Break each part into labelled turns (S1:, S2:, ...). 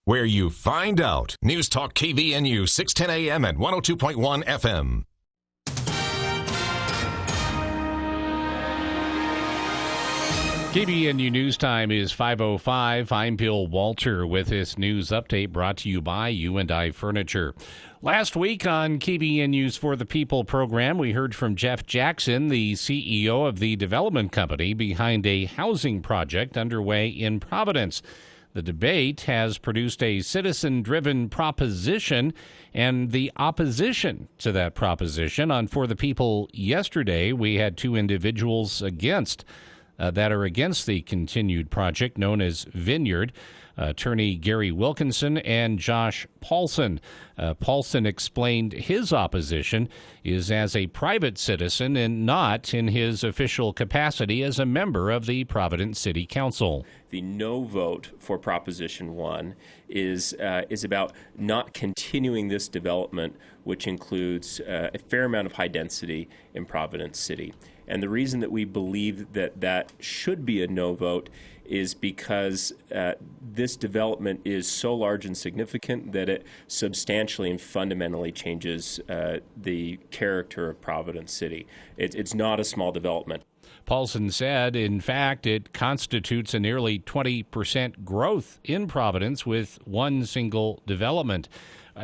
S1: where you find out. News Talk KVNU 610 AM and 102.1 FM.
S2: KVNU News Time is 5:05. I'm Bill Walter with this news update brought to you by U&I Furniture. Last week on KVNU's For the People program, we heard from Jeff Jackson, the CEO of the development company behind a housing project underway in Providence. The debate has produced a citizen-driven proposition and the opposition to that proposition. On For the People yesterday, we had two individuals that are against the continued project known as Vineyard, attorney Gary Wilkinson and Josh Paulson. Paulson explained his opposition is as a private citizen and not in his official capacity as a member of the Providence City Council.
S3: The no vote for Proposition 1 is about not continuing this development, which includes a fair amount of high density in Providence City. And the reason that we believe that should be a no vote is because this development is so large and significant that it substantially and fundamentally changes the character of Providence City. It's not a small development.
S2: Paulson said, in fact, it constitutes a nearly 20% growth in Providence with one single development.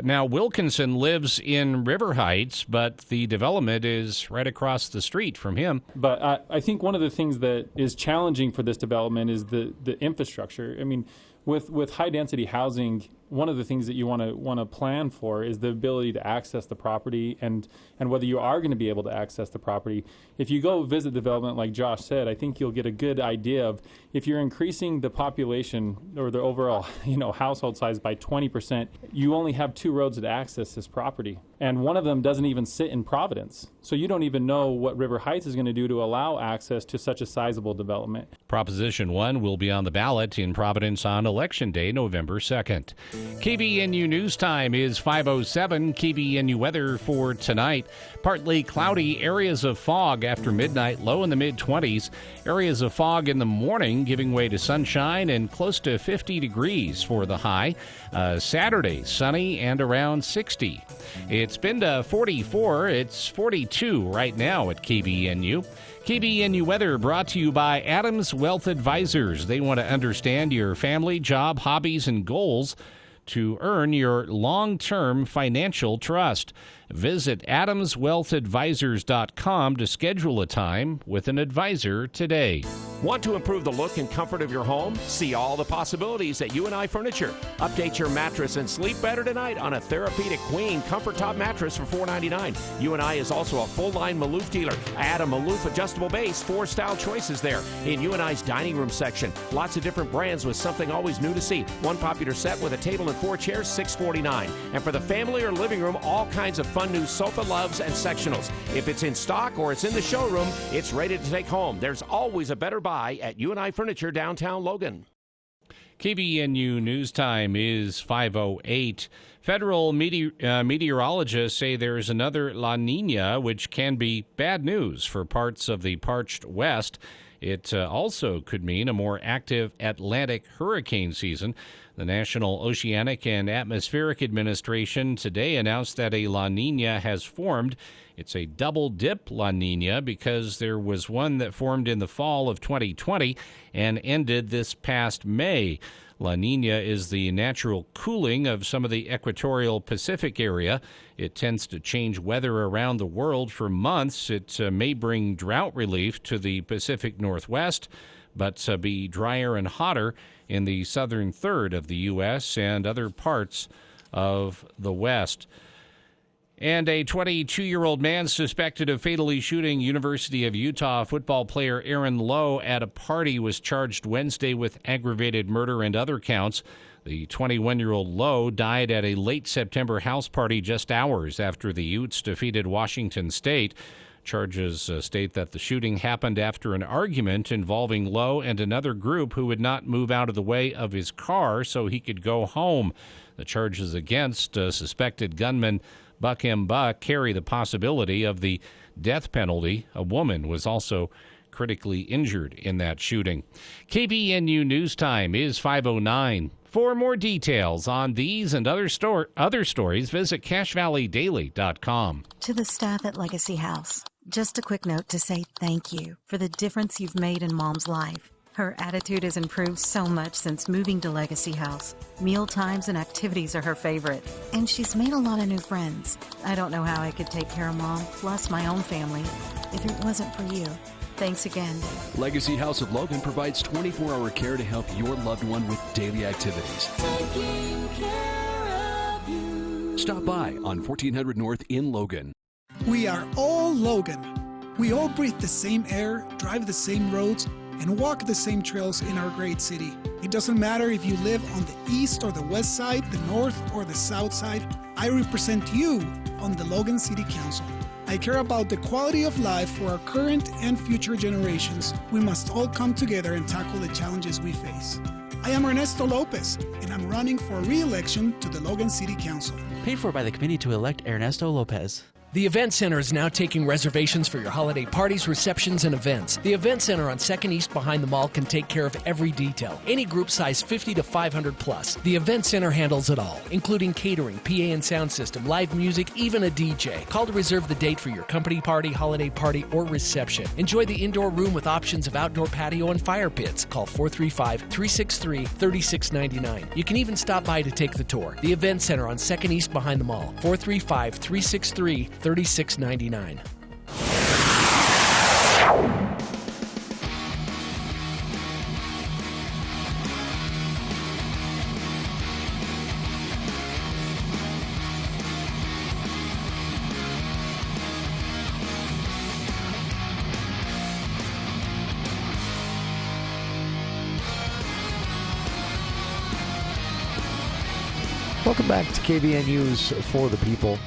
S2: Now, Wilkinson lives in River Heights, but the development is right across the street from him.
S4: But I think one of the things that is challenging for this development is the infrastructure. I mean, with high-density housing, one of the things that you want to plan for is the ability to access the property and whether you are going to be able to access the property. If you go visit development, like Josh said, I think you'll get a good idea of if you're increasing the population or the overall household size by 20%, you only have two roads to access this property. And one of them doesn't even sit in Providence. So you don't even know what River Heights is going to do to allow access to such a sizable development.
S2: Proposition 1 will be on the ballot in Providence on Election Day, November 2nd. KVNU News Time is 5:07. KVNU weather for tonight. Partly cloudy, areas of fog after midnight, low in the mid-20s. Areas of fog in the morning giving way to sunshine and close to 50 degrees for the high. Saturday, sunny and around 60. It's been to 44. It's 42 right now at KVNU. KVNU weather brought to you by Adams Wealth Advisors. They want to understand your family, job, hobbies, and goals to earn your long-term financial trust. Visit adamswealthadvisors.com to schedule a time with an advisor today.
S5: Want to improve the look and comfort of your home? See all the possibilities at U&I Furniture. Update your mattress and sleep better tonight on a Therapeutic Queen Comfort Top mattress for $4.99. U&I is also a full-line Maloof dealer. Add a Maloof adjustable base, 4 style choices there. In U&I's dining room section, lots of different brands with something always new to see. One popular set with a table and 4 chairs, $649. And for the family or living room, all kinds of fun new sofa loves and sectionals. If it's in stock or it's in the showroom, it's ready to take home. There's always a better buy at U&I Furniture downtown Logan.
S2: KVNU News Time is 5:08. Federal meteorologists say there is another La Nina, which can be bad news for parts of the parched West. It also could mean a more active Atlantic hurricane season. The National Oceanic and Atmospheric Administration today announced that a La Nina has formed. It's a double-dip La Nina because there was one that formed in the fall of 2020 and ended this past May. La Nina is the natural cooling of some of the equatorial Pacific area. It tends to change weather around the world for months. It may bring drought relief to the Pacific Northwest, but be drier and hotter in the southern third of the U.S. and other parts of the West. And a 22-year-old man suspected of fatally shooting University of Utah football player Aaron Lowe at a party was charged Wednesday with aggravated murder and other counts. The 21-year-old Lowe died at a late September house party just hours after the Utes defeated Washington State. Charges state that the shooting happened after an argument involving Lowe and another group who would not move out of the way of his car so he could go home. The charges against suspected gunman Buck M. Buck carry the possibility of the death penalty. A woman was also critically injured in that shooting. KBNU News Time is 5:09. For more details on these and other stories, visit CacheValleyDaily.com.
S6: To the staff at Legacy House, just a quick note to say thank you for the difference you've made in Mom's life. Her attitude has improved so much since moving to Legacy House. Meal times and activities are her favorite, and she's made a lot of new friends. I don't know how I could take care of Mom, plus my own family, if it wasn't for you. Thanks again.
S7: Legacy House of Logan provides 24-hour care to help your loved one with daily activities.
S8: Taking care of you.
S7: Stop by on 1400 North in Logan.
S9: We are all Logan. We all breathe the same air, drive the same roads, and walk the same trails in our great city. It doesn't matter if you live on the east or the west side, the north or the south side. I represent you on the Logan City Council. I care about the quality of life for our current and future generations. We must all come together and tackle the challenges we face. I am Ernesto Lopez, and I'm running for re-election to the Logan City Council.
S10: Paid for by the committee to elect Ernesto Lopez.
S11: The Event Center is now taking reservations for your holiday parties, receptions, and events. The Event Center on 2nd East behind the mall can take care of every detail. Any group size 50 to 500 plus. The Event Center handles it all, including catering, PA and sound system, live music, even a DJ. Call to reserve the date for your company party, holiday party, or reception. Enjoy the indoor room with options of outdoor patio and fire pits. Call 435-363-3699. You can even stop by to take the tour. The Event Center on 2nd East behind the mall. 435-363-3699.
S12: Welcome back to KBNU's For the People.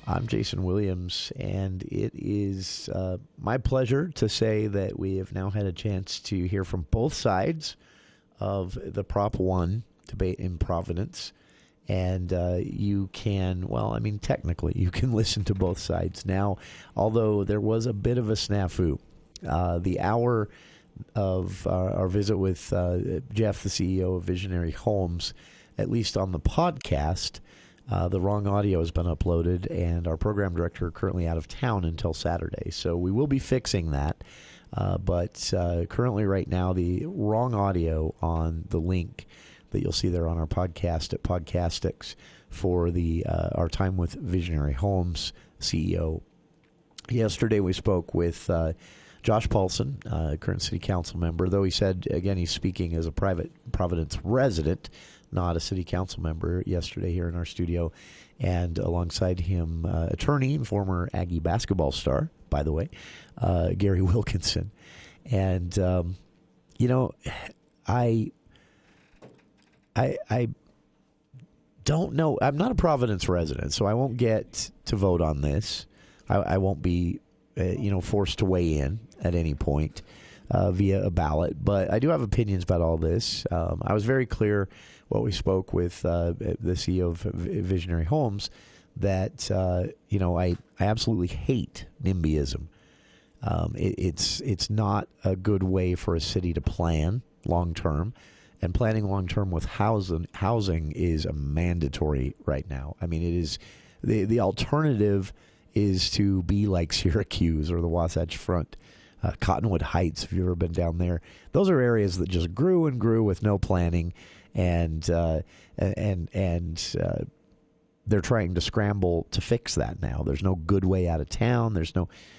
S12: I'm Jason Williams, and it is my pleasure to say that we have now had a chance to hear from both sides of the Prop 1 debate in Providence. And you can, technically, you can listen to both sides now, although there was a bit of a snafu. The hour of our visit with Jeff, the CEO of Visionary Homes, at least on the podcast, the wrong audio has been uploaded, and our program director currently out of town until Saturday. So we will be fixing that. But currently right now, the wrong audio on the link that you'll see there on our podcast at Podcastics for our time with Visionary Homes CEO. Yesterday we spoke with Josh Paulson, current city council member, though he said, again, he's speaking as a private Providence resident, not a city council member, yesterday here in our studio. And alongside him, attorney and former Aggie basketball star, by the way, Gary Wilkinson. And, I don't know. I'm not a Providence resident, so I won't get to vote on this. I won't be, forced to weigh in at any point via a ballot. But I do have opinions about all this. I was very clear when we spoke with the CEO of Visionary Homes that, I absolutely hate NIMBYism. It's not a good way for a city to plan long term. And planning long-term with housing is a mandatory right now. I mean, it is the alternative is to be like Syracuse or the Wasatch Front, Cottonwood Heights. If you've ever been down there, those are areas that just grew and grew with no planning, and they're trying to scramble to fix that now. There's no good way out of town.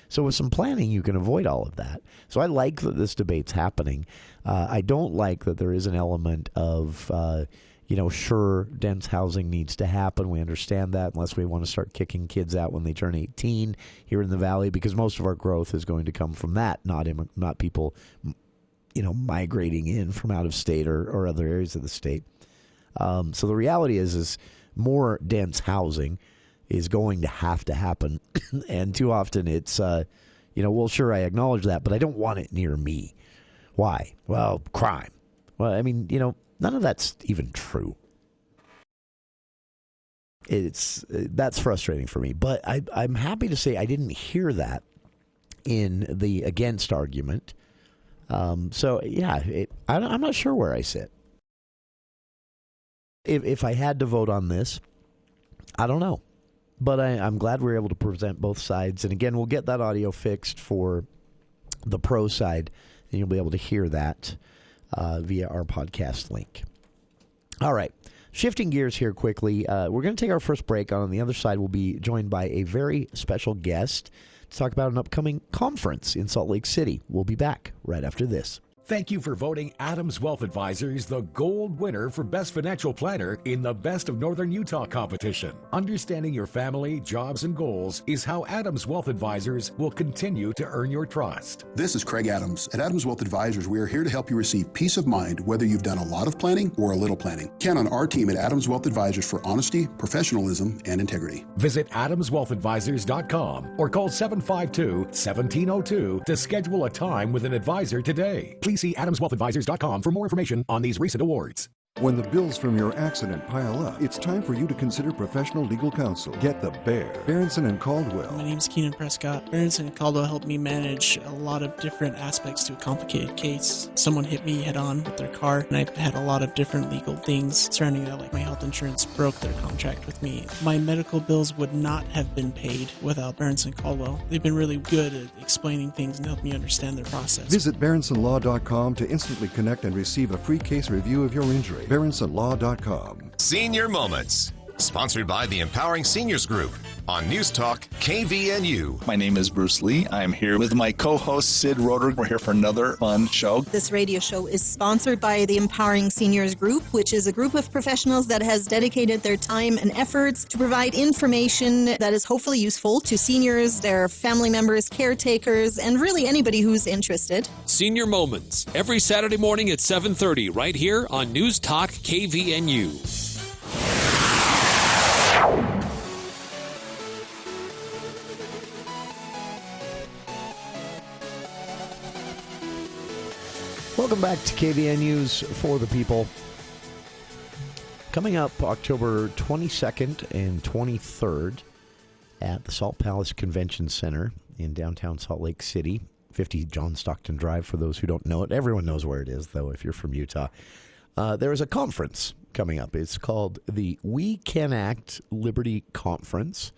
S12: So with some planning, you can avoid all of that. So I like that this debate's happening. I don't like that there is an element of, sure, dense housing needs to happen. We understand that, unless we want to start kicking kids out when they turn 18 here in the Valley, because most of our growth is going to come from that, not people, migrating in from out of state or other areas of the state. So the reality is more dense housing is going to happen. And too often it's, sure, I acknowledge that, but I don't want it near me. Why? Well, crime. Well, I mean, none of that's even true. That's frustrating for me. But I'm happy to say I didn't hear that in the against argument. I'm not sure where I sit. If I had to vote on this, I don't know. But I'm glad we're able to present both sides. And again, we'll get that audio fixed for the pro side, and you'll be able to hear that via our podcast link. All right. Shifting gears here quickly, we're going to take our first break. On the other side, we'll be joined by a very special guest to talk about an upcoming conference in Salt Lake City. We'll be back right after this.
S13: Thank you for voting Adams Wealth Advisors the gold winner for Best Financial Planner in the Best of Northern Utah competition. Understanding your family, jobs, and goals is how Adams Wealth Advisors will continue to earn your trust.
S14: This is Craig Adams. At Adams Wealth Advisors, we are here to help you receive peace of mind whether you've done a lot of planning or a little planning. Count on our team at Adams Wealth Advisors for honesty, professionalism, and integrity.
S13: Visit adamswealthadvisors.com or call 752-1702 to schedule a time with an advisor today. Please see adamswealthadvisors.com for more information on these recent awards.
S15: When the bills from your accident pile up, it's time for you to consider professional legal counsel. Get the Bear. Berenson & Caldwell.
S16: My name's Keenan Prescott. Berenson & Caldwell helped me manage a lot of different aspects to a complicated case. Someone hit me head on with their car, and I've had a lot of different legal things surrounding that, like my health insurance broke their contract with me. My medical bills would not have been paid without Berenson & Caldwell. They've been really good at explaining things and helping me understand their process.
S15: Visit BerensonLaw.com to instantly connect and receive a free case review of your injury. BerensonLaw.com.
S1: Senior Moments, sponsored by the Empowering Seniors Group on News Talk KVNU.
S17: My name is Bruce Lee. I'm here with my co-host Sid Roeder. We're here for another fun show.
S18: This radio show is sponsored by the Empowering Seniors Group, which is a group of professionals that has dedicated their time and efforts to provide information that is hopefully useful to seniors, their family members, caretakers, and really anybody who's interested.
S19: Senior Moments, every Saturday morning at 7:30, right here on News Talk KVNU.
S12: Welcome back to KVNU's For the People. Coming up October 22nd and 23rd at the Salt Palace Convention Center in downtown Salt Lake City, 50 John Stockton Drive for those who don't know it. Everyone knows where it is, though, if you're from Utah. There is a conference coming up. It's called the We Can Act Liberty Conference,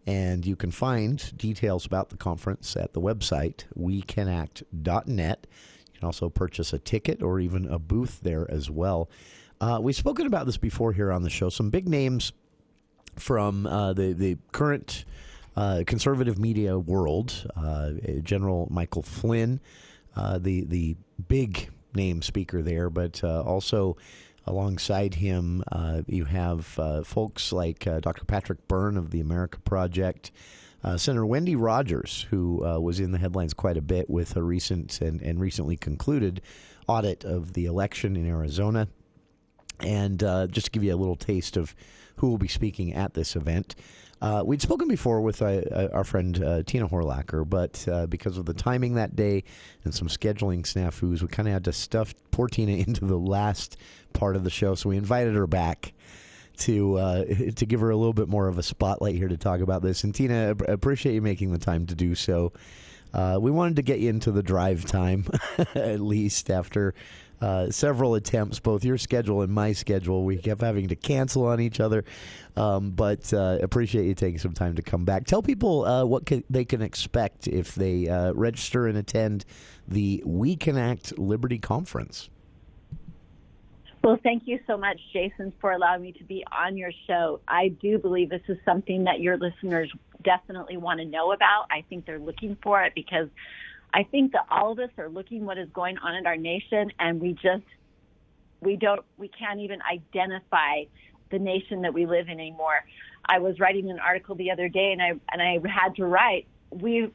S12: and you can find details about the conference at the website wecanact.net. You can also purchase a ticket or even a booth there as well. We've spoken about this before here on the show. Some big names from the current conservative media world. General Michael Flynn, the big name speaker there, but also alongside him you have folks like Dr. Patrick Byrne of the America Project, Senator Wendy Rogers, who was in the headlines quite a bit with a recent and recently concluded audit of the election in Arizona. And just to give you a little taste of who will be speaking at this event, we'd spoken before with our friend Tina Horlacher, but because of the timing that day and some scheduling snafus, we kind of had to stuff poor Tina into the last part of the show. So we invited her back to give her a little bit more of a spotlight here to talk about this. And Tina, appreciate you making the time to do so. We wanted to get you into the drive time, at least after several attempts, both your schedule and my schedule. We kept having to cancel on each other, but appreciate you taking some time to come back. Tell people what they can expect if they register and attend the We Can Act Liberty Conference.
S20: Well, thank you so much, Jason, for allowing me to be on your show. I do believe this is something that your listeners definitely want to know about. I think they're looking for it because I think that all of us are looking what is going on in our nation, and we can't even identify the nation that we live in anymore. I was writing an article the other day, and I had to write, we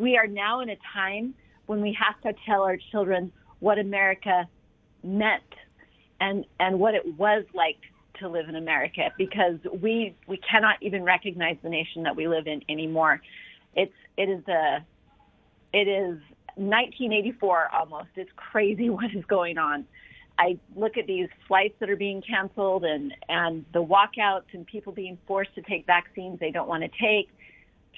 S20: are now in a time when we have to tell our children what America meant and what it was like to live in America, because we cannot even recognize the nation that we live in anymore. It is 1984 almost. It's crazy what is going on. I look at these flights that are being canceled and the walkouts and people being forced to take vaccines they don't want to take,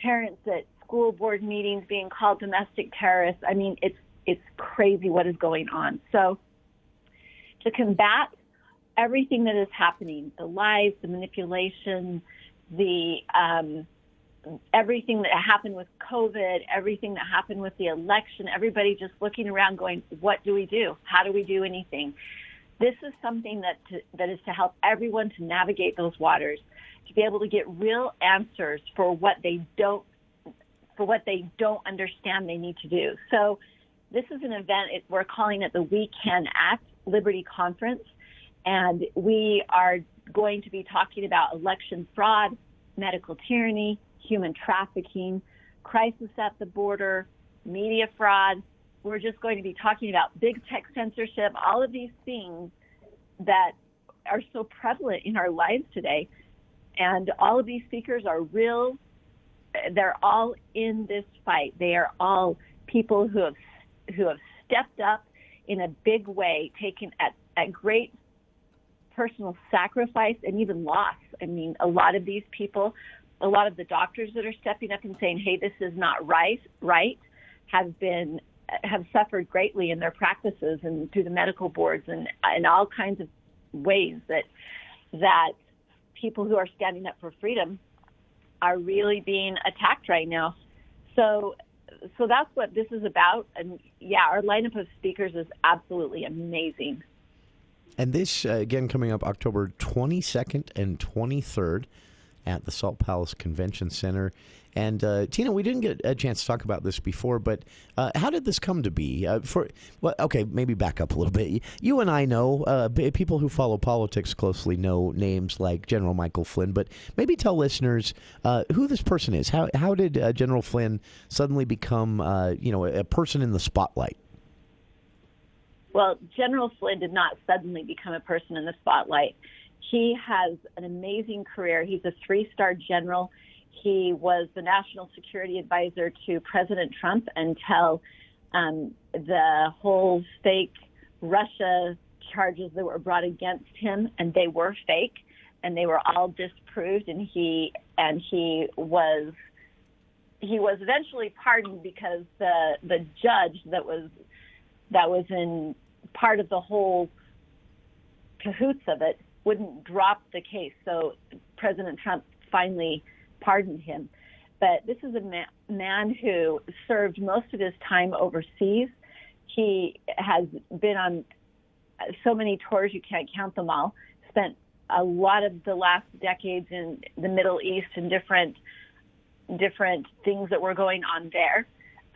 S20: parents that school board meetings being called domestic terrorists. I mean, it's crazy what is going on. So to combat everything that is happening, the lies, the manipulation, the everything that happened with COVID, everything that happened with the election, everybody just looking around going, what do we do? How do we do anything? This is something that is to help everyone to navigate those waters, to be able to get real answers for what they don't understand they need to do. So this is an event, we're calling it the We Can Act Liberty Conference, and we are going to be talking about election fraud, medical tyranny, human trafficking, crisis at the border, media fraud. We're just going to be talking about big tech censorship, all of these things that are so prevalent in our lives today. And all of these speakers are real. They're all in this fight. They are all people who have stepped up in a big way, taken at great personal sacrifice and even loss. I mean, a lot of these people, a lot of the doctors that are stepping up and saying, hey, this is not right, have suffered greatly in their practices and through the medical boards and all kinds of ways that people who are standing up for freedom are really being attacked right now. So that's what this is about. And yeah, our lineup of speakers is absolutely amazing.
S12: And this, again, coming up October 22nd and 23rd at the Salt Palace Convention Center. And Tina, we didn't get a chance to talk about this before, but how did this come to be? Okay, maybe back up a little bit. You and I know, people who follow politics closely know names like General Michael Flynn, but maybe tell listeners who this person is. How did General Flynn suddenly become, a person in the spotlight?
S20: Well, General Flynn did not suddenly become a person in the spotlight. He has an amazing career. He's a 3-star general. He was the national security advisor to President Trump until the whole fake Russia charges that were brought against him, and they were fake, and they were all disproved. And he was eventually pardoned because the judge that was in part of the whole cahoots of it wouldn't drop the case. So President Trump finally pardoned him. But this is a man who served most of his time overseas. He has been on so many tours, you can't count them all, spent a lot of the last decades in the Middle East and different things that were going on there.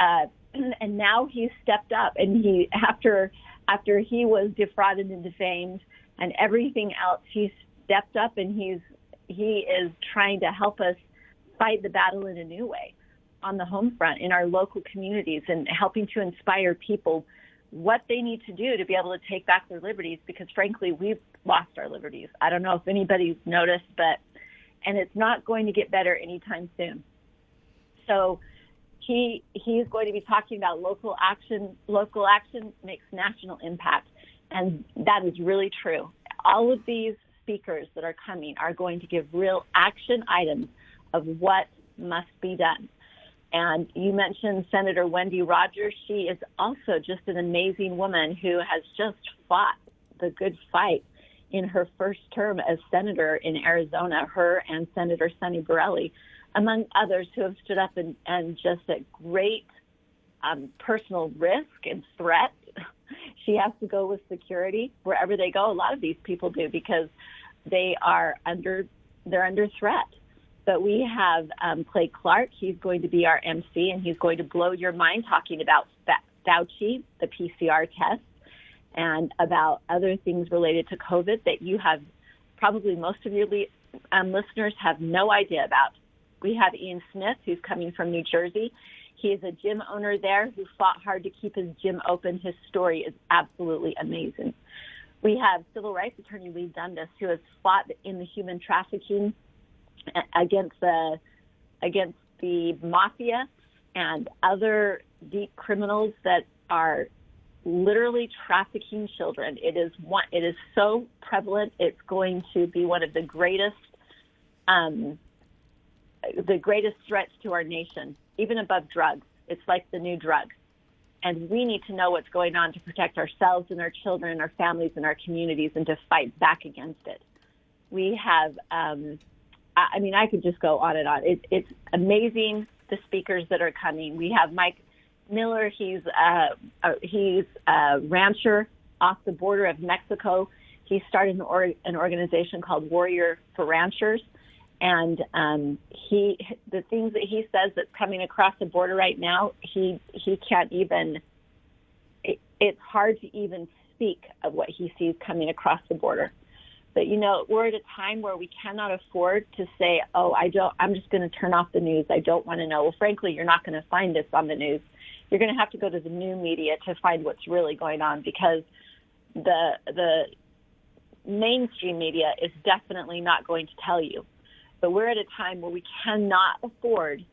S20: And now he's stepped up, and he after he was defrauded and defamed and everything else, he's stepped up, and he is trying to help us fight the battle in a new way on the home front in our local communities, and helping to inspire people what they need to do to be able to take back their liberties, because frankly, we've lost our liberties. I don't know if anybody's noticed, and it's not going to get better anytime soon. So he's going to be talking about local action. Local action makes national impact, and that is really true. All of these speakers that are coming are going to give real action items of what must be done. And you mentioned Senator Wendy Rogers. She is also just an amazing woman who has just fought the good fight in her first term as senator in Arizona, her and Senator Sonny Borelli, among others who have stood up and just at great personal risk and threat. She has to go with security wherever they go. A lot of these people do, because they're under threat. But we have Clay Clark. He's going to be our MC, and he's going to blow your mind talking about Fauci, the PCR test, and about other things related to COVID that you have probably most of your listeners have no idea about. We have Ian Smith, who's coming from New Jersey. He is a gym owner there who fought hard to keep his gym open. His story is absolutely amazing. We have civil rights attorney Lee Dundas, who has fought in the human trafficking against the mafia and other deep criminals that are literally trafficking children. It is so prevalent. It's going to be one of the greatest threats to our nation even above drugs. It's like the new drug. And we need to know what's going on to protect ourselves and our children and our families and our communities and to fight back against it. We have, I could just go on and on. It's amazing, the speakers that are coming. We have Mike Miller. He's a rancher off the border of Mexico. He started an organization called Warrior for Ranchers. And the things that he says that's coming across the border right now, he can't even. It's hard to even speak of what he sees coming across the border. But we're at a time where we cannot afford to say, "Oh, I'm just going to turn off the news. I don't want to know." Well, frankly, you're not going to find this on the news. You're going to have to go to the new media to find what's really going on, because the mainstream media is definitely not going to tell you. But we're at a time where we cannot afford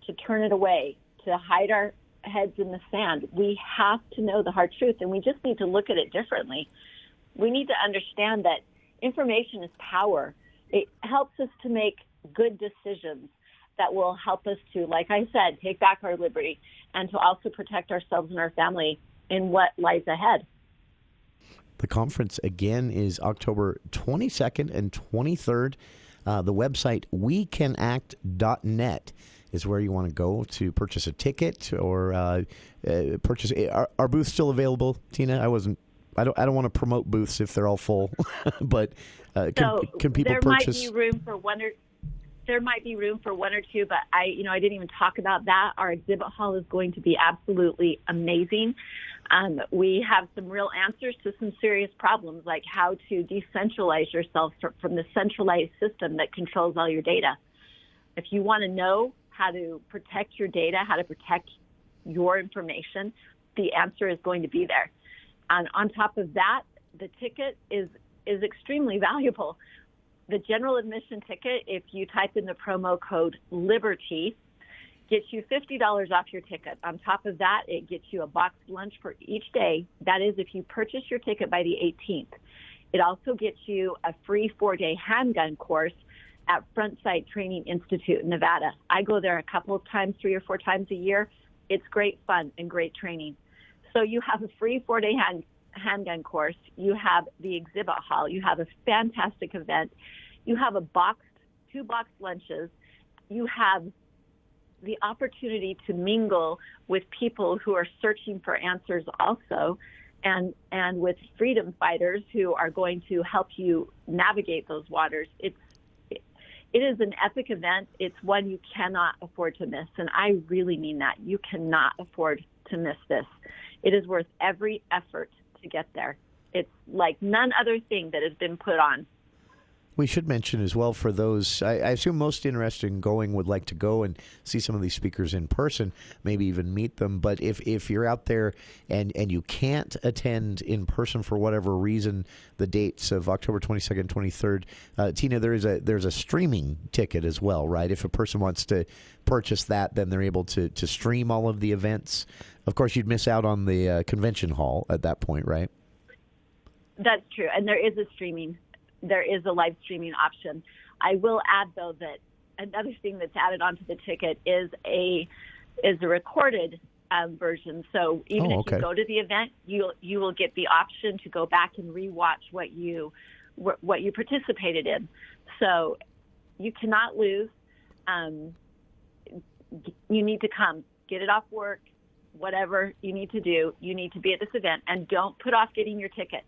S20: to turn it away, to hide our heads in the sand. We have to know the hard truth, and we just need to look at it differently. We need to understand that information is power. It helps us to make good decisions that will help us to, like I said, take back our liberty and to also protect ourselves and our family in what lies ahead.
S12: The conference, again, is October 22nd and 23rd. The website wecanact.net is where you want to go to purchase a ticket or purchase. Are booths still available, Tina? I don't want to promote booths if they're all full, but can people purchase? There might be room for one or two, but I didn't even talk about that. Our exhibit hall is going to be absolutely amazing. We have some real answers to some serious problems, like how to decentralize yourself from the centralized system that controls all your data. If you want to know how to protect your data, how to protect your information, the answer is going to be there. And on top of that, the ticket is extremely valuable. The general admission ticket, if you type in the promo code LIBERTY, gets you $50 off your ticket. On top of that, it gets you a boxed lunch for each day. That is if you purchase your ticket by the 18th. It also gets you a free 4-day handgun course at Front Sight Training Institute in Nevada. I go there a couple of times, 3 or 4 times a year. It's great fun and great training. So you have a free 4-day handgun course. You have the exhibit hall. You have a fantastic event. You have 2 boxed lunches. You have the opportunity to mingle with people who are searching for answers also, and with freedom fighters who are going to help you navigate those waters. It is an epic event. It's one you cannot afford to miss, and I really mean that. You cannot afford to miss this. It is worth every effort to get there. It's like none other thing that has been put on. We should mention as well for those, I assume most interested in going would like to go and see some of these speakers in person, maybe even meet them. But if you're out there and you can't attend in person for whatever reason, the dates of October 22nd, 23rd, Tina, there's a streaming ticket as well, right? If a person wants to purchase that, then they're able to stream all of the events. Of course, you'd miss out on the convention hall at that point, right?
S20: That's true. And there is a live streaming option. I will add, though, that another thing that's added onto the ticket is a recorded version. So even if you go to the event, you will get the option to go back and rewatch what you participated in. So you cannot lose. You need to come, get it off work, whatever you need to do. You need to be at this event, and don't put off getting your ticket.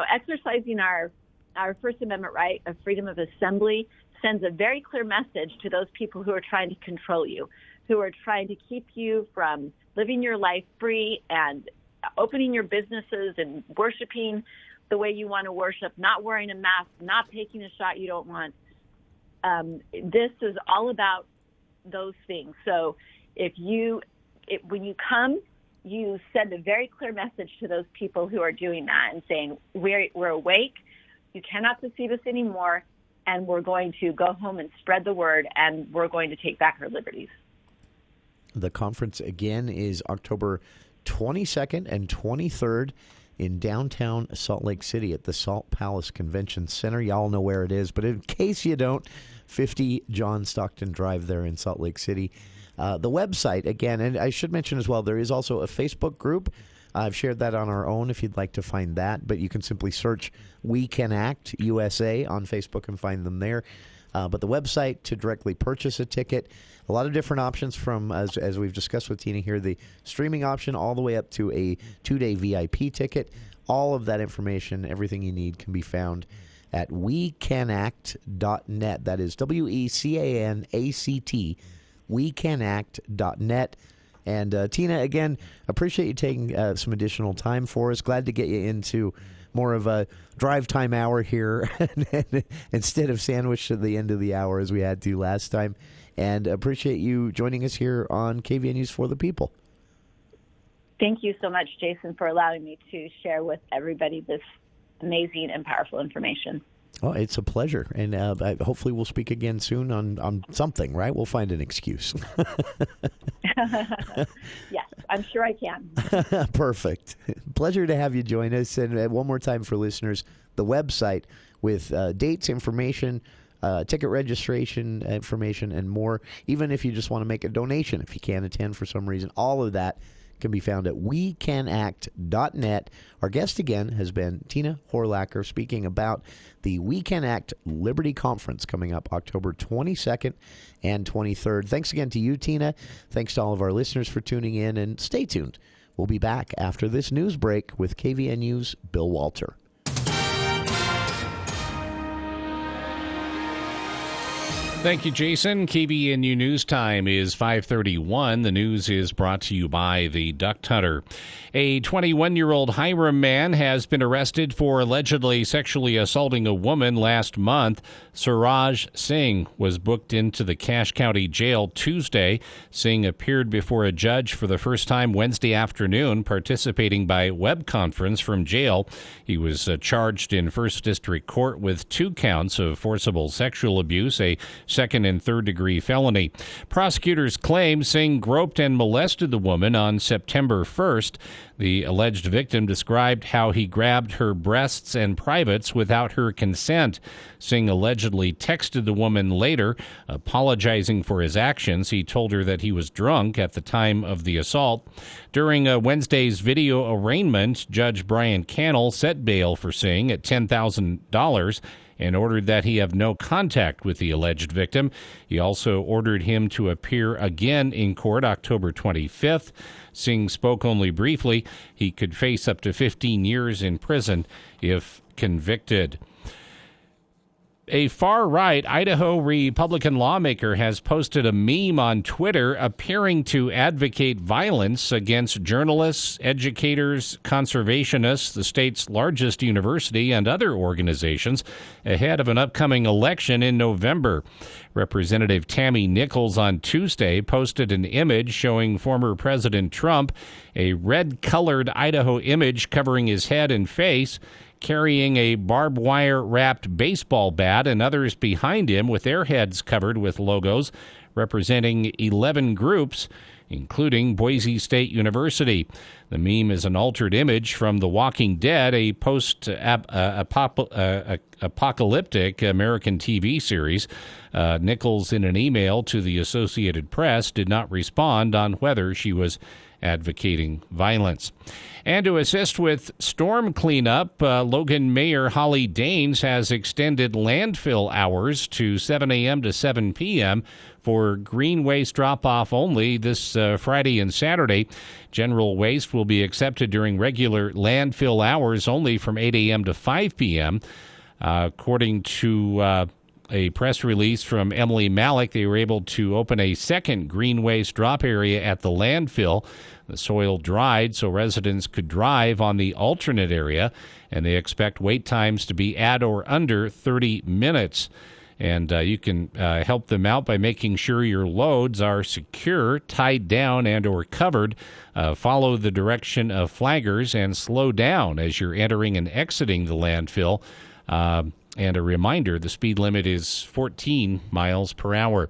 S20: Exercising our First Amendment right of freedom of assembly sends a very clear message to those people who are trying to control you, who are trying to keep you from living your life free and opening your businesses and worshiping the way you want to worship, not wearing a mask, not taking a shot you don't want. This is all about those things. So when you come, you send a very clear message to those people who are doing that and saying, we're awake, you cannot deceive us anymore, and we're going to go home and spread the word, and we're going to take back our liberties. The conference, again, is October 22nd and 23rd.
S12: in downtown Salt Lake City at the Salt Palace Convention Center. Y'all know where it is, but in case you don't, 50 John Stockton Drive there in Salt Lake City. The website, again, and I should mention as well, there is also a Facebook group. I've shared that on our own if you'd like to find that, but you can simply search We Can Act USA on Facebook and find them there. But the website to directly purchase a ticket, a lot of different options from, as we've discussed with Tina here, the streaming option all the way up to a 2-day VIP ticket. All of that information, everything you need, can be found at wecanact.net. That is WECANACT, wecanact.net. And Tina, again, appreciate you taking some additional time for us. Glad to get you into more of a drive time hour here instead of sandwiched at the end of the hour as we had to last time. And appreciate you joining us here on KVN News for the People.
S20: Thank you so much, Jason, for allowing me to share with everybody this amazing and powerful information.
S12: Oh, it's a pleasure. And hopefully we'll speak again soon on something, right? We'll find an excuse.
S20: Yes, I'm sure I can.
S12: Perfect. Pleasure to have you join us. And one more time for listeners, the website with dates, information, ticket registration information, and more. Even if you just want to make a donation, if you can't attend for some reason, all of that can be found at wecanact.net. Our guest again has been Tina Horlacher, speaking about the We Can Act Liberty Conference coming up October 22nd and 23rd. Thanks again to you, Tina. Thanks to all of our listeners for tuning in, and stay tuned. We'll be back after this news break with KVNU's Bill Walter.
S2: Thank you, Jason. KVNU News Time is 5:31. The news is brought to you by the Duck Hunter. A 21-year-old Hiram man has been arrested for allegedly sexually assaulting a woman last month. Suraj Singh was booked into the Cache County Jail Tuesday. Singh appeared before a judge for the first time Wednesday afternoon, participating by web conference from jail. He was charged in First District Court with 2 counts of forcible sexual abuse, a second and third degree felony. Prosecutors claim Singh groped and molested the woman on September 1st. The alleged victim described how he grabbed her breasts and privates without her consent. Singh allegedly texted the woman later, apologizing for his actions. He told her that he was drunk at the time of the assault. During Wednesday's video arraignment, Judge Brian Cannell set bail for Singh at $10,000 and ordered that he have no contact with the alleged victim. He also ordered him to appear again in court October 25th. Singh spoke only briefly. He could face up to 15 years in prison if convicted. A far-right Idaho Republican lawmaker has posted a meme on Twitter appearing to advocate violence against journalists, educators, conservationists, the state's largest university, and other organizations ahead of an upcoming election in November. Representative Tammy Nichols on Tuesday posted an image showing former President Trump, a red-colored Idaho image covering his head and face, carrying a barbed wire-wrapped baseball bat, and others behind him with their heads covered with logos representing 11 groups, including Boise State University. The meme is an altered image from The Walking Dead, a post-apocalyptic American TV series. Nichols, in an email to the Associated Press, did not respond on whether she was advocating violence. And to assist with storm cleanup, Logan Mayor Holly Daines has extended landfill hours to 7 a.m. to 7 p.m. for green waste drop-off only this Friday and Saturday. General waste will be accepted during regular landfill hours only from 8 a.m. to 5 p.m. According to a press release from Emily Malik, they were able to open a second green waste drop area at the landfill. The soil dried so residents could drive on the alternate area, and they expect wait times to be at or under 30 minutes. And you can help them out by making sure your loads are secure, tied down, and or covered. Follow the direction of flaggers and slow down as you're entering and exiting the landfill. And a reminder, the speed limit is 14 miles per hour.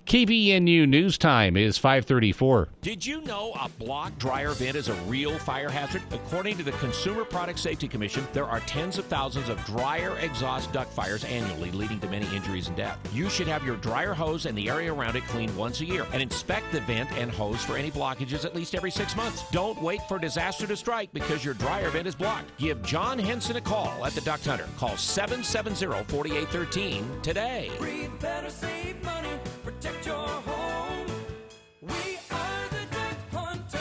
S2: KVNU News Time is 5:34.
S5: Did you know a block dryer vent is a real fire hazard? According to the Consumer Product Safety Commission, there are tens of thousands of dryer exhaust duct fires annually, leading to many injuries and death. You should have your dryer hose and the area around it cleaned once a year, and inspect the vent and hose for any blockages at least every 6 months. Don't wait for disaster to strike because your dryer vent is blocked. Give John Henson a call at the Duct Hunter. Call 770-4813 today.
S8: Breathe better, save money, protect your home. We are the Duct Hunter.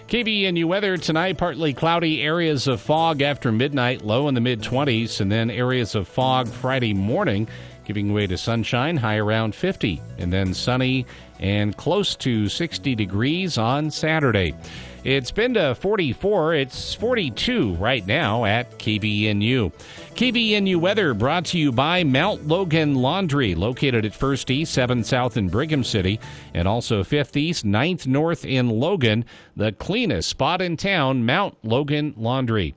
S2: KVNU weather tonight, partly cloudy, areas of fog after midnight, low in the mid-20s, and then areas of fog Friday morning, giving way to sunshine, high around 50, and then sunny and close to 60 degrees on Saturday. It's been to 44. It's 42 right now at KVNU. KVNU weather brought to you by Mount Logan Laundry, located at 1st East, 7th South in Brigham City, and also 5th East, 9th North in Logan. The cleanest spot in town, Mount Logan Laundry.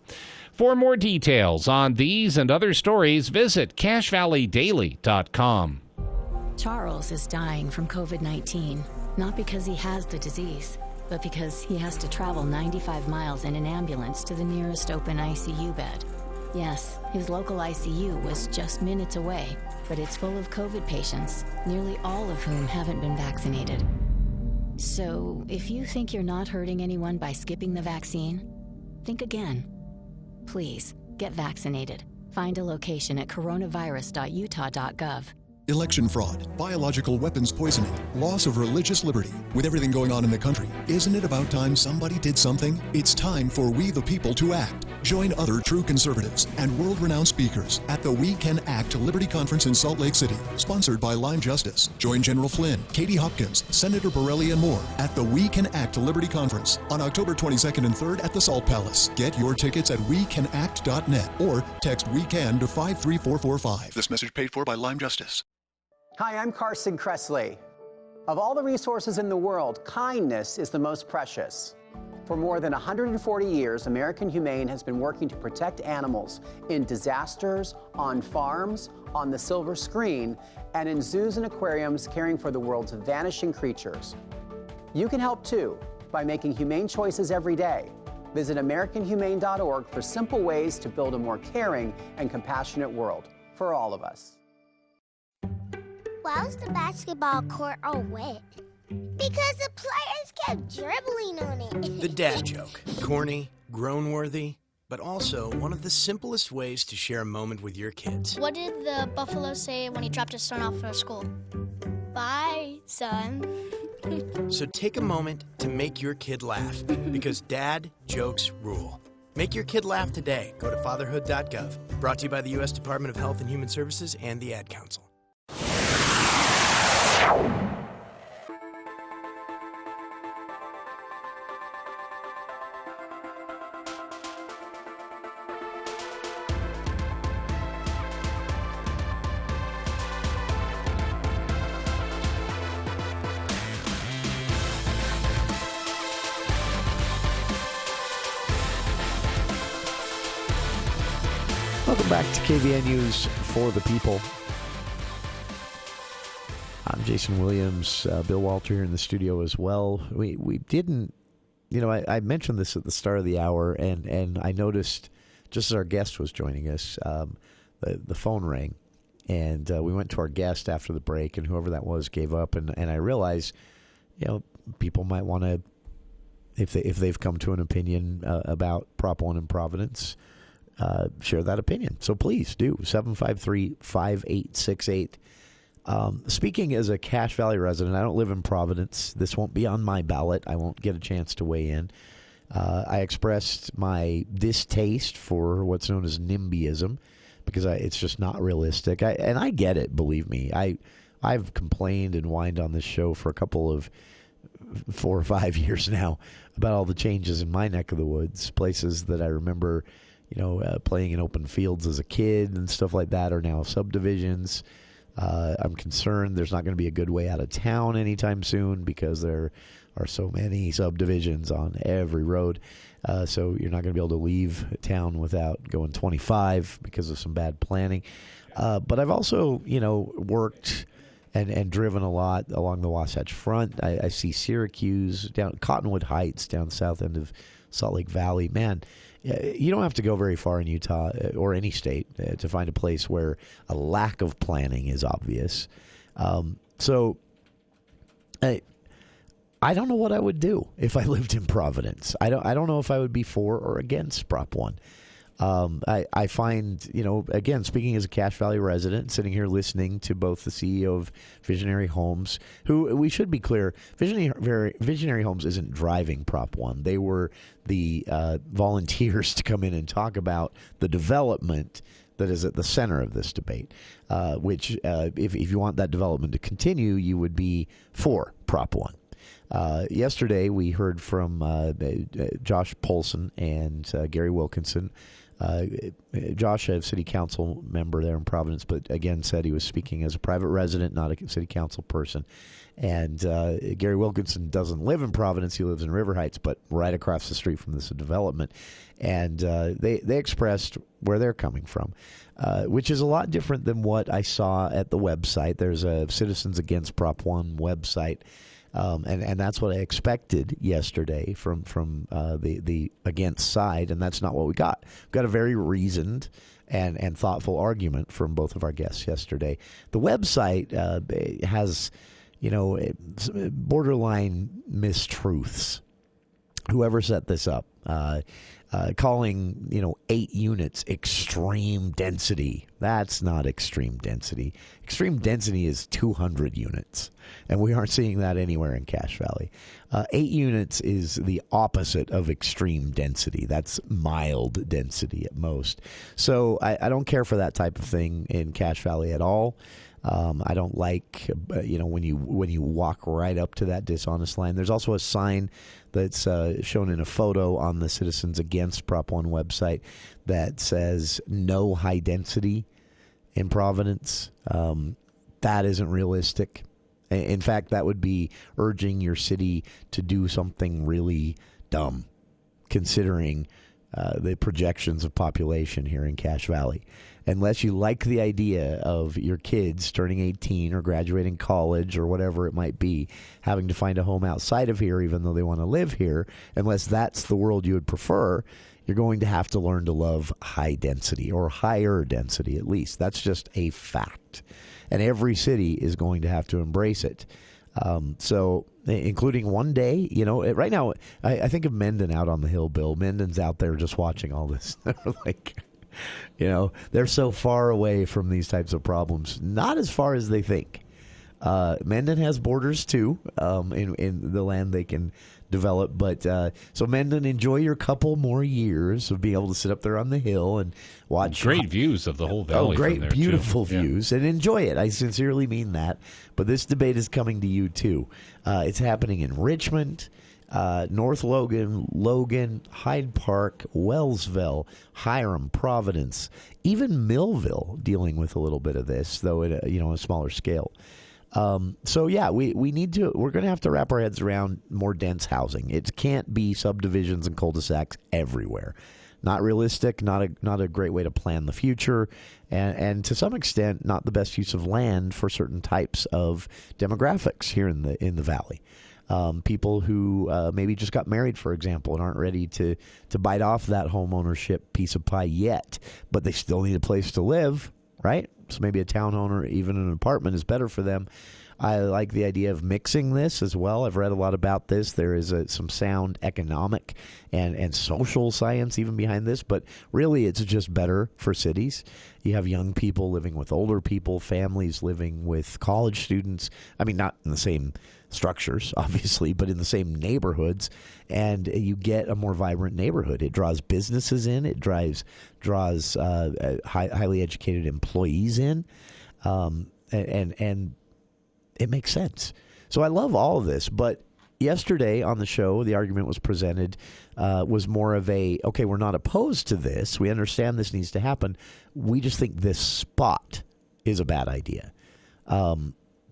S2: For more details on these and other stories, visit CacheValleyDaily.com.
S21: Charles is dying from COVID-19, not because he has the disease, but because he has to travel 95 miles in an ambulance to the nearest open ICU bed. Yes, his local ICU was just minutes away, but it's full of COVID patients, nearly all of whom haven't been vaccinated. So, if you think you're not hurting anyone by skipping the vaccine, think again. Please, get vaccinated. Find a location at coronavirus.utah.gov.
S22: Election fraud, biological weapons poisoning, loss of religious liberty. With everything going on in the country, isn't it about time somebody did something? It's time for We the People to act. Join other true conservatives and world-renowned speakers at the We Can Act Liberty Conference in Salt Lake City, sponsored by Lime Justice. Join General Flynn, Katie Hopkins, Senator Borelli, and more at the We Can Act Liberty Conference on October 22nd and 3rd at the Salt Palace. Get your tickets at WeCanAct.net or text WeCan to 53445. This message paid for by Lime Justice.
S23: Hi, I'm Carson Kressley. Of all the resources in the world, kindness is the most precious. For more than 140 years, American Humane has been working to protect animals in disasters, on farms, on the silver screen, and in zoos and aquariums caring for the world's vanishing creatures. You can help too by making humane choices every day. Visit AmericanHumane.org for simple ways to build a more caring and compassionate world for all of us.
S24: Why was the basketball court all wet? Because the players kept dribbling on it.
S25: The dad joke. Corny, groan-worthy, but also one of the simplest ways to share a moment with your kids.
S26: What did the buffalo say when he dropped his son off for school? Bye, son.
S25: So take a moment to make your kid laugh, because dad jokes rule. Make your kid laugh today. Go to fatherhood.gov. Brought to you by the U.S. Department of Health and Human Services and the Ad Council.
S12: Welcome back to KVNU's For the People. I'm Jason Williams, Bill Walter here in the studio as well. We didn't, I mentioned this at the start of the hour, and I noticed just as our guest was joining us, the phone rang, and we went to our guest after the break, and whoever that was gave up, and I realized, people might want to, if they've come to an opinion about Prop 1 in Providence, share that opinion. So please do. 753-5868. Speaking as a Cache Valley resident, I don't live in Providence. This won't be on my ballot. I won't get a chance to weigh in. I expressed my distaste for what's known as NIMBYism because it's just not realistic. And I get it, believe me. I've complained and whined on this show for a couple of 4 or 5 years now about all the changes in my neck of the woods. Places that I remember playing in open fields as a kid and stuff like that are now subdivisions. I'm concerned there's not going to be a good way out of town anytime soon because they're are so many subdivisions on every road. So you're not going to be able to leave town without going 25 because of some bad planning. But I've also, worked and driven a lot along the Wasatch Front. I see Syracuse, down Cottonwood Heights, down the south end of Salt Lake Valley. Man, you don't have to go very far in Utah or any state to find a place where a lack of planning is obvious. So I don't know what I would do if I lived in Providence. I don't know if I would be for or against Prop 1. I find, again, speaking as a Cache Valley resident, sitting here listening to both the CEO of Visionary Homes, who, we should be clear, Visionary Homes isn't driving Prop 1. They were the volunteers to come in and talk about the development that is at the center of this debate, which, if you want that development to continue, you would be for Prop 1. Yesterday, we heard from Josh Polson and Gary Wilkinson. Josh, a city council member there in Providence, but again said he was speaking as a private resident, not a city council person. And Gary Wilkinson doesn't live in Providence. He lives in River Heights, but right across the street from this development. And they expressed where they're coming from, which is a lot different than what I saw at the website. There's a Citizens Against Prop 1 website. And that's what I expected yesterday from the against side, and that's not what we got. We got a very reasoned and thoughtful argument from both of our guests yesterday. The website has, borderline mistruths. Whoever set this up, calling 8 units extreme density. That's not extreme density. Extreme density is 200 units, and we aren't seeing that anywhere in Cache Valley. 8 units is the opposite of extreme density. That's mild density at most. So I don't care for that type of thing in Cache Valley at all. I don't like, when you walk right up to that dishonest line. There's also a sign that's shown in a photo on the Citizens Against Prop 1 website that says no high density in Providence. That isn't realistic. In fact, that would be urging your city to do something really dumb, considering the projections of population here in Cache Valley. Unless you like the idea of your kids turning 18 or graduating college or whatever it might be, having to find a home outside of here even though they want to live here, unless that's the world you would prefer, you're going to have to learn to love high density or higher density at least. That's just a fact. And every city is going to have to embrace it. So including one day, right now, I think of Mendon out on the hill, Bill. Mendon's out there just watching all this. They're so far away from these types of problems. Not as far as they think. Mendon has borders, too, in the land they can develop. But so, Mendon, enjoy your couple more years of being able to sit up there on the hill and watch.
S2: Great views of the whole valley.
S12: Oh, great,
S2: from there,
S12: beautiful
S2: too.
S12: views. And enjoy it. I sincerely mean that. But this debate is coming to you, too. It's happening in Richmond, North Logan, Hyde Park, Wellsville, Hiram, Providence, even Millville dealing with a little bit of this, though at a smaller scale. So yeah, we're going to have to wrap our heads around more dense housing. It can't be subdivisions and cul-de-sacs everywhere. Not realistic, not a great way to plan the future, and to some extent, not the best use of land for certain types of demographics here in the valley. People who maybe just got married, for example, and aren't ready to bite off that home ownership piece of pie yet, but they still need a place to live, right? So maybe a townhome or even an apartment is better for them. I like the idea of mixing this as well. I've read a lot about this. There is some sound economic and social science even behind this, but really it's just better for cities. You have young people living with older people, families living with college students. I mean, not in the same structures, obviously, but in the same neighborhoods, and you get a more vibrant neighborhood. It draws businesses in. It draws highly educated employees in, and it makes sense. So I love all of this, but yesterday on the show, the argument was presented was more of okay, we're not opposed to this. We understand this needs to happen. We just think this spot is a bad idea.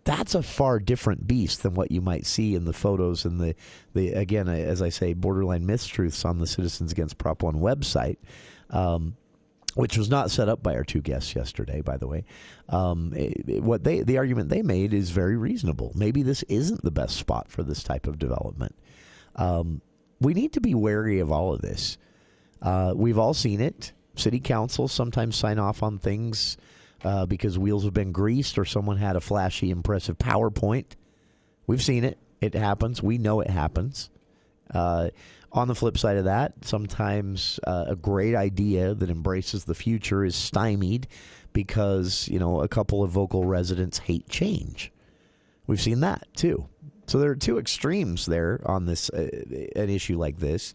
S12: That's a far different beast than what you might see in the photos and the again, as I say, borderline mistruths on the Citizens Against Prop 1 website, which was not set up by our two guests yesterday, by the way. The argument they made is very reasonable. Maybe this isn't the best spot for this type of development. We need to be wary of all of this. We've all seen it. City councils sometimes sign off on things because wheels have been greased or someone had a flashy, impressive PowerPoint. We've seen it. It happens. We know it happens. On the flip side of that, sometimes a great idea that embraces the future is stymied because, a couple of vocal residents hate change. We've seen that, too. So there are two extremes there on this an issue like this.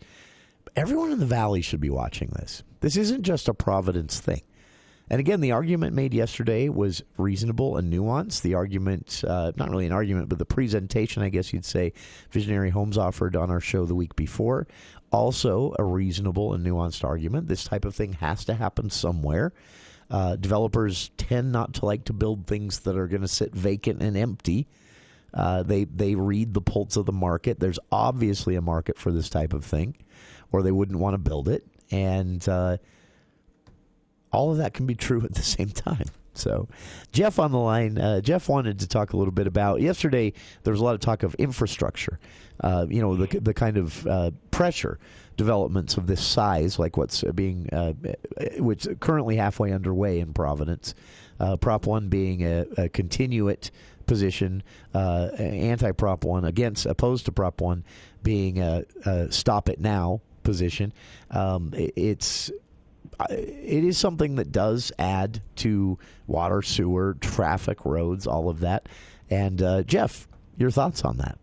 S12: Everyone in the Valley should be watching this. This isn't just a Providence thing. And again, the argument made yesterday was reasonable and nuanced. The argument, not really an argument, but the presentation, I guess you'd say, Visionary Homes offered on our show the week before, also a reasonable and nuanced argument. This type of thing has to happen somewhere. Developers tend not to like to build things that are going to sit vacant and empty. They read the pulse of the market. There's obviously a market for this type of thing, or they wouldn't want to build it. And all of that can be true at the same time. So Jeff on the line. Jeff wanted to talk a little bit about yesterday. There was a lot of talk of infrastructure, the kind of pressure developments of this size, like what's being, which currently halfway underway in Providence. Prop 1 being a continuate position, anti-Prop 1 opposed to Prop 1 being a stop it now position. It is something that does add to water, sewer, traffic, roads, all of that. And Jeff, your thoughts on that?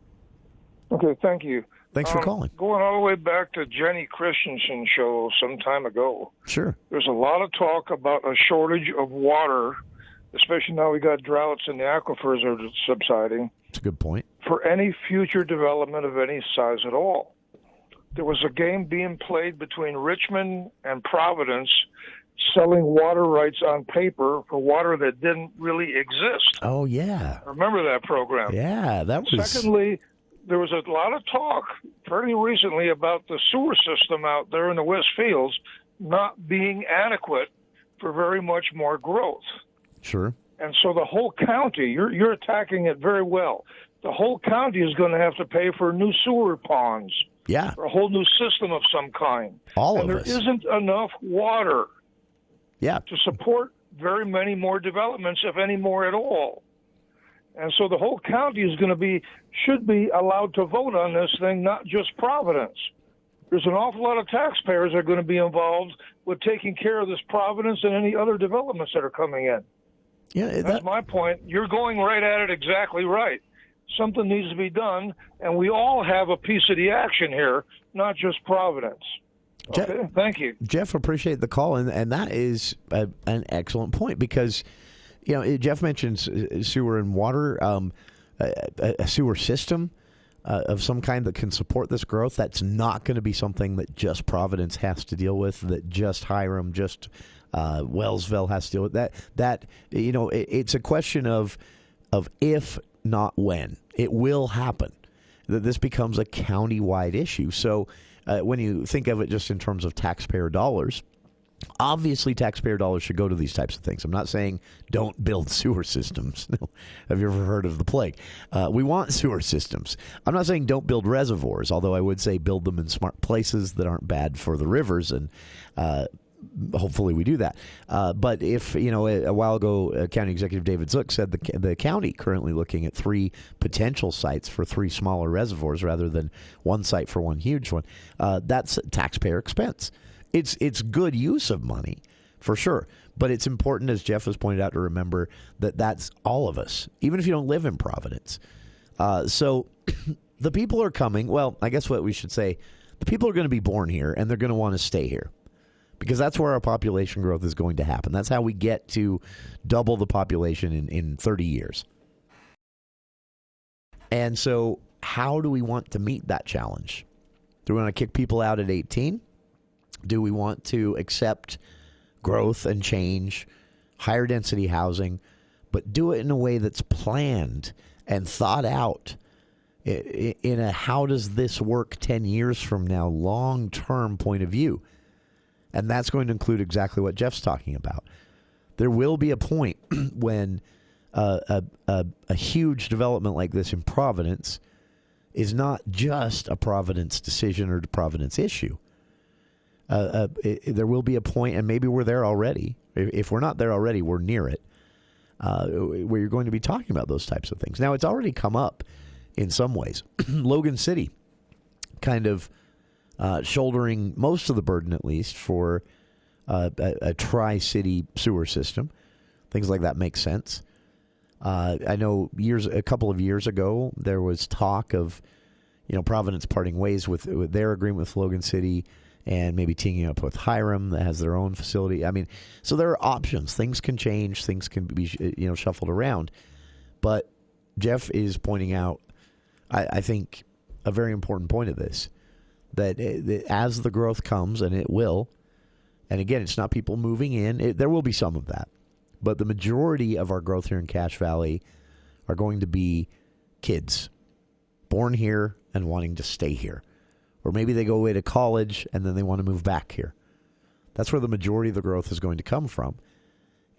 S3: Okay, thank you.
S12: Thanks for calling.
S3: Going all the way back to Jenny Christensen's show some time ago.
S12: Sure.
S3: There's a lot of talk about a shortage of water, especially now we got droughts and the aquifers are subsiding.
S12: That's a good point.
S3: For any future development of any size at all. There was a game being played between Richmond and Providence selling water rights on paper for water that didn't really exist.
S12: Oh, yeah.
S3: Remember that program?
S12: Yeah, that was...
S3: Secondly, there was a lot of talk fairly recently about the sewer system out there in the West Fields not being adequate for very much more growth.
S12: Sure.
S3: And so the whole county, you're attacking it very well. The whole county is going to have to pay for new sewer ponds.
S12: Yeah.
S3: For a whole new system of some kind.
S12: And
S3: there isn't enough water to support very many more developments, if any more at all. And so the whole county is should be allowed to vote on this thing, not just Providence. There's an awful lot of taxpayers that are going to be involved with taking care of this Providence and any other developments that are coming in.
S12: Yeah,
S3: that's my point. You're going right at it exactly right. Something needs to be done, and we all have a piece of the action here, not just Providence. Okay, thank you.
S12: Jeff, appreciate the call, and that is an excellent point because, Jeff mentions sewer and water, a sewer system of some kind that can support this growth. That's not going to be something that just Providence has to deal with, that just Hiram, just Wellsville has to deal with. It's a question of if, not when. It will happen. That this becomes a county-wide issue. So when you think of it just in terms of taxpayer dollars, obviously taxpayer dollars should go to these types of things. I'm not saying don't build sewer systems. Have you ever heard of the plague? We want sewer systems. I'm not saying don't build reservoirs, although I would say build them in smart places that aren't bad for the rivers, and hopefully we do that. But if, a while ago, County Executive David Zook said the county currently looking at 3 potential sites for 3 smaller reservoirs rather than one site for one huge one. That's taxpayer expense. It's good use of money, for sure. But it's important, as Jeff has pointed out, to remember that that's all of us, even if you don't live in Providence. So the people are coming. Well, I guess what we should say, the people are going to be born here, and they're going to want to stay here. Because that's where our population growth is going to happen. That's how we get to double the population in 30 years. And so how do we want to meet that challenge? Do we want to kick people out at 18? Do we want to accept growth and change, higher density housing, but do it in a way that's planned and thought out in a how does this work 10 years from now, long-term point of view. And that's going to include exactly what Jeff's talking about. There will be a point when a huge development like this in Providence is not just a Providence decision or a Providence issue. There will be a point, and maybe we're there already. If we're not there already, we're near it, where you're going to be talking about those types of things. Now, it's already come up in some ways. Logan City kind of shouldering most of the burden, at least, for a tri-city sewer system. Things like that make sense. I know a couple of years ago, there was talk of, Providence parting ways with their agreement with Logan City and maybe teaming up with Hiram that has their own facility. I mean, so there are options. Things can change. Things can be, shuffled around. But Jeff is pointing out, I think, a very important point of this, that as the growth comes, and it will, and again, it's not people moving in. There will be some of that. But the majority of our growth here in Cache Valley are going to be kids born here and wanting to stay here. Or maybe they go away to college and then they want to move back here. That's where the majority of the growth is going to come from.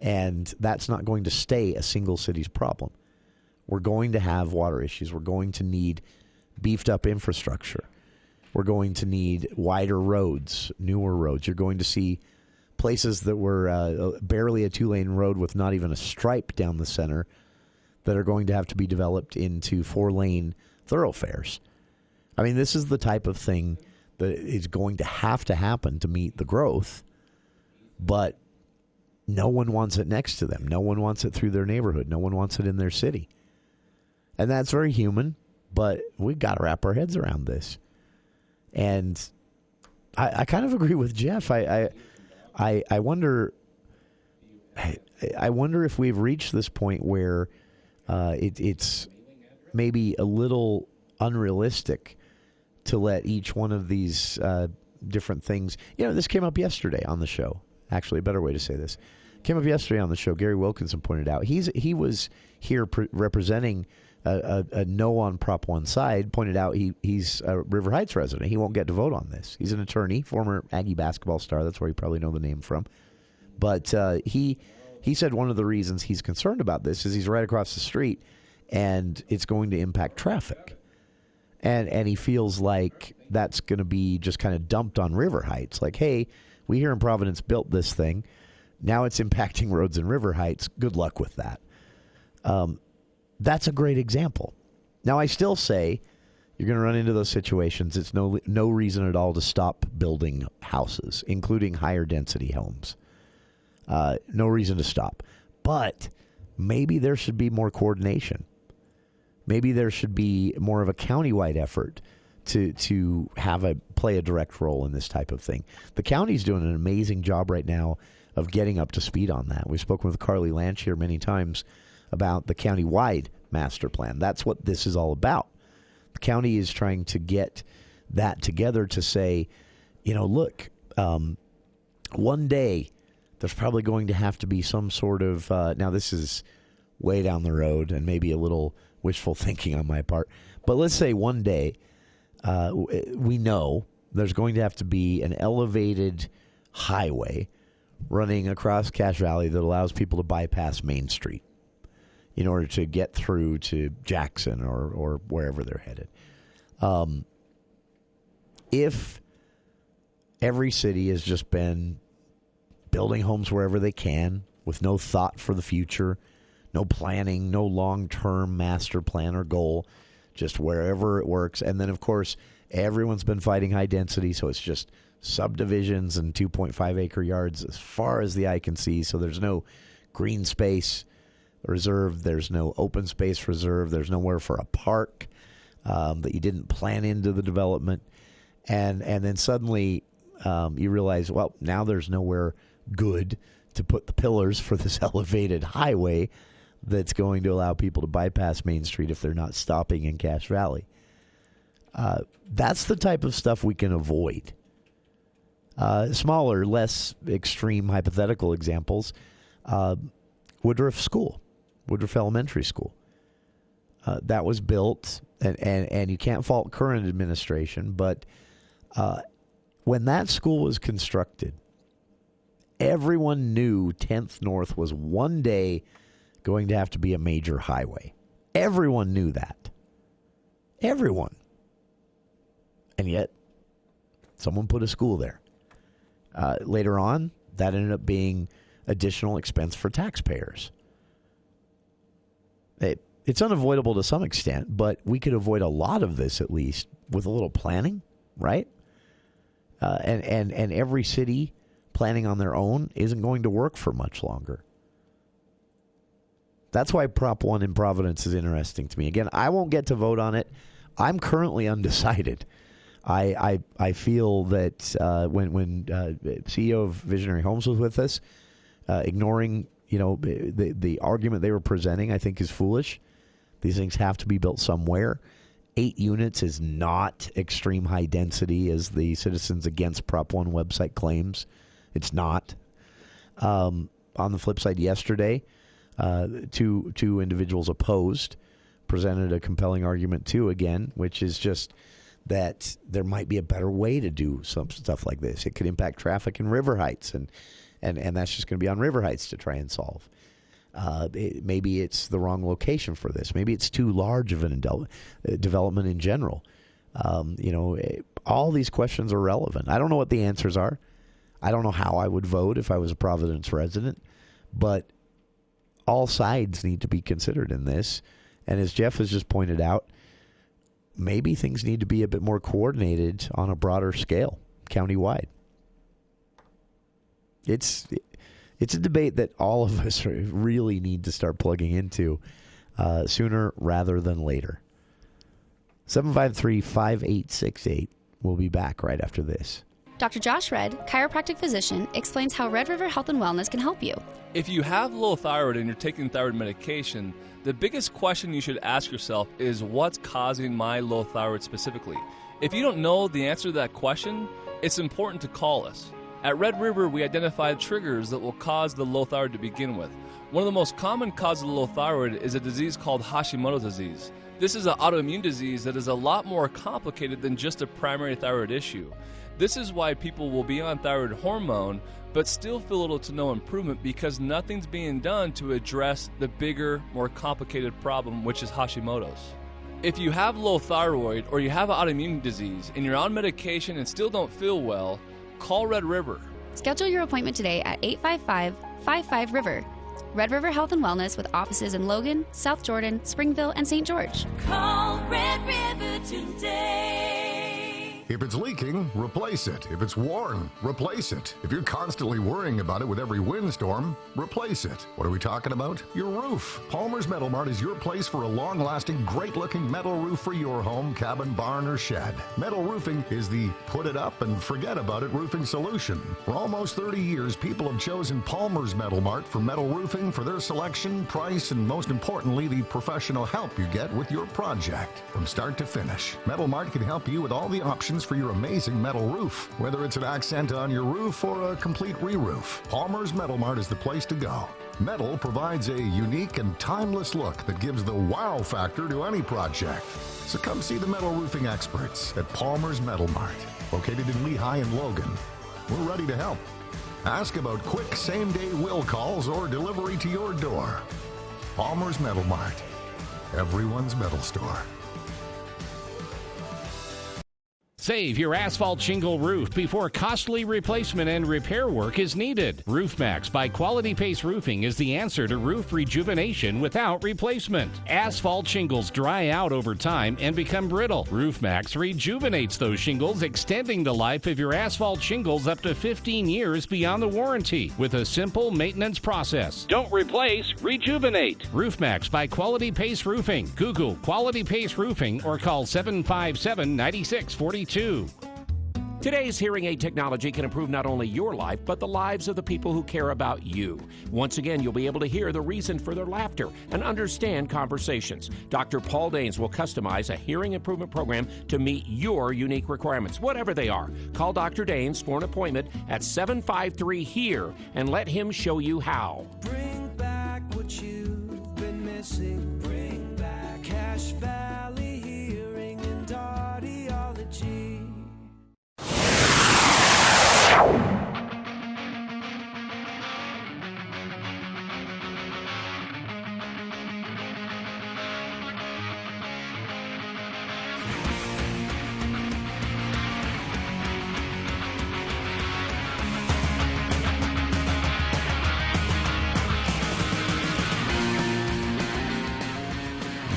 S12: And that's not going to stay a single city's problem. We're going to have water issues. We're going to need beefed up infrastructure. We're going to need wider roads, newer roads. You're going to see places that were barely a 2-lane road with not even a stripe down the center that are going to have to be developed into 4-lane thoroughfares. I mean, this is the type of thing that is going to happen to meet the growth, but no one wants it next to them. No one wants it through their neighborhood. No one wants it in their city. And that's very human, but we've got to wrap our heads around this. And I kind of agree with Jeff. I wonder if we've reached this point where it's maybe a little unrealistic to let each one of these different things. This came up yesterday on the show. Actually, a better way to say this. Came up yesterday on the show. Gary Wilkinson pointed out. He was here representing a no on Prop 1 side, pointed out he's a River Heights resident. He won't get to vote on this. He's an attorney, former Aggie basketball star. That's where you probably know the name from. But he said one of the reasons he's concerned about this is he's right across the street, and it's going to impact traffic. And he feels like that's going to be just kind of dumped on River Heights. Like, hey, we here in Providence built this thing. Now it's impacting roads in River Heights. Good luck with that. That's a great example. Now, I still say you're going to run into those situations. It's no reason at all to stop building houses, including higher density homes. No reason to stop. But maybe there should be more coordination. Maybe there should be more of a countywide effort to play a direct role in this type of thing. The county's doing an amazing job right now of getting up to speed on that. We've spoken with Carly Lanch here many times about the countywide master plan. That's what this is all about. The county is trying to get that together to say, look, one day there's probably going to have to be some sort of, now this is way down the road and maybe a little wishful thinking on my part, but let's say one day we know there's going to have to be an elevated highway running across Cache Valley that allows people to bypass Main Street in order to get through to Jackson or wherever they're headed. If every city has just been building homes wherever they can with no thought for the future, no planning, no long-term master plan or goal, just wherever it works. And then, of course, everyone's been fighting high density, so it's just subdivisions and 2.5-acre yards as far as the eye can see. So there's no green space reserve. There's no open space reserve. There's nowhere for a park that you didn't plan into the development. And then suddenly you realize, well, now there's nowhere good to put the pillars for this elevated highway that's going to allow people to bypass Main Street if they're not stopping in Cache Valley. That's the type of stuff we can avoid. Smaller, less extreme hypothetical examples. Woodruff School. Woodruff Elementary School. That was built, and you can't fault current administration, but when that school was constructed, everyone knew 10th North was one day going to have to be a major highway. Everyone knew that. Everyone. And yet, someone put a school there. Later on, that ended up being additional expense for taxpayers. It's unavoidable to some extent, but we could avoid a lot of this, at least, with a little planning, right? And every city planning on their own isn't going to work for much longer. That's why Prop 1 in Providence is interesting to me. Again, I won't get to vote on it. I'm currently undecided. I feel that when CEO of Visionary Homes was with us, ignoring the argument they were presenting, I think is foolish. These things have to be built somewhere. 8 units is not extreme high density, as the Citizens Against Prop 1 website claims. It's not. On the flip side, yesterday, two individuals opposed presented a compelling argument too, again, which is just that there might be a better way to do some stuff like this. It could impact traffic in River Heights, and that's just going to be on River Heights to try and solve. Maybe it's the wrong location for this. Maybe it's too large of an development in general. All these questions are relevant. I don't know what the answers are. I don't know how I would vote if I was a Providence resident, but all sides need to be considered in this. And as Jeff has just pointed out, maybe things need to be a bit more coordinated on a broader scale, countywide. It's a debate that all of us really need to start plugging into sooner rather than later. 753-5868. We'll be back right after this.
S4: Dr. Josh Red, chiropractic physician, explains how Red River Health and Wellness can help you.
S6: If you have low thyroid and you're taking thyroid medication, the biggest question you should ask yourself is what's causing my low thyroid specifically? If you don't know the answer to that question, it's important to call us. At Red River, we identify triggers that will cause the low thyroid to begin with. One of the most common causes of low thyroid is a disease called Hashimoto's disease. This is an autoimmune disease that is a lot more complicated than just a primary thyroid issue. This is why people will be on thyroid hormone but still feel little to no improvement because nothing's being done to address the bigger, more complicated problem, which is Hashimoto's. If you have low thyroid or you have an autoimmune disease and you're on medication and still don't feel well, call Red River.
S4: Schedule your appointment today at 855-55-RIVER. Red River Health and Wellness with offices in Logan, South Jordan, Springville, and St. George.
S8: Call Red River today.
S7: If it's leaking, replace it. If it's worn, replace it. If you're constantly worrying about it with every windstorm, replace it. What are we talking about? Your roof. Palmer's Metal Mart is your place for a long-lasting, great-looking metal roof for your home, cabin, barn, or shed. Metal roofing is the put-it-up-and-forget-about-it roofing solution. For almost 30 years, people have chosen Palmer's Metal Mart for metal roofing for their selection, price, and most importantly, the professional help you get with your project. From start to finish, Metal Mart can help you with all the options for your amazing metal roof. Whether it's an accent on your roof or a complete re-roof, Palmer's Metal Mart is the place to go. Metal provides a unique and timeless look that gives the wow factor to any project. So come see the metal roofing experts at Palmer's Metal Mart, located in Lehigh and Logan. We're ready to help. Ask about quick same-day will calls or delivery to your door. Palmer's Metal Mart, everyone's metal store.
S2: Save your asphalt shingle roof before costly replacement and repair work is needed. RoofMax by Quality Pace Roofing is the answer to roof rejuvenation without replacement. Asphalt shingles dry out over time and become brittle. RoofMax rejuvenates those shingles, extending the life of your asphalt shingles up to 15 years beyond the warranty with a simple maintenance process. Don't replace, rejuvenate. RoofMax by Quality Pace Roofing. Google Quality Pace Roofing or call 757-9642.
S5: Today's hearing aid technology can improve not only your life, but the lives of the people who care about you. Once again, you'll be able to hear the reason for their laughter and understand conversations. Dr. Paul Danes will customize a hearing improvement program to meet your unique requirements, whatever they are. Call Dr. Danes for an appointment at 753-HERE and let him show you how.
S8: Bring back what you've been missing. Bring back Cache Valley Hearing and Audiology.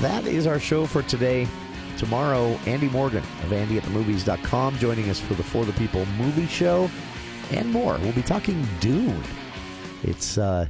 S12: That is our show for today. Tomorrow, Andy Morgan of AndyAtTheMovies.com joining us for the For the People movie show and more. We'll be talking Dune. It's the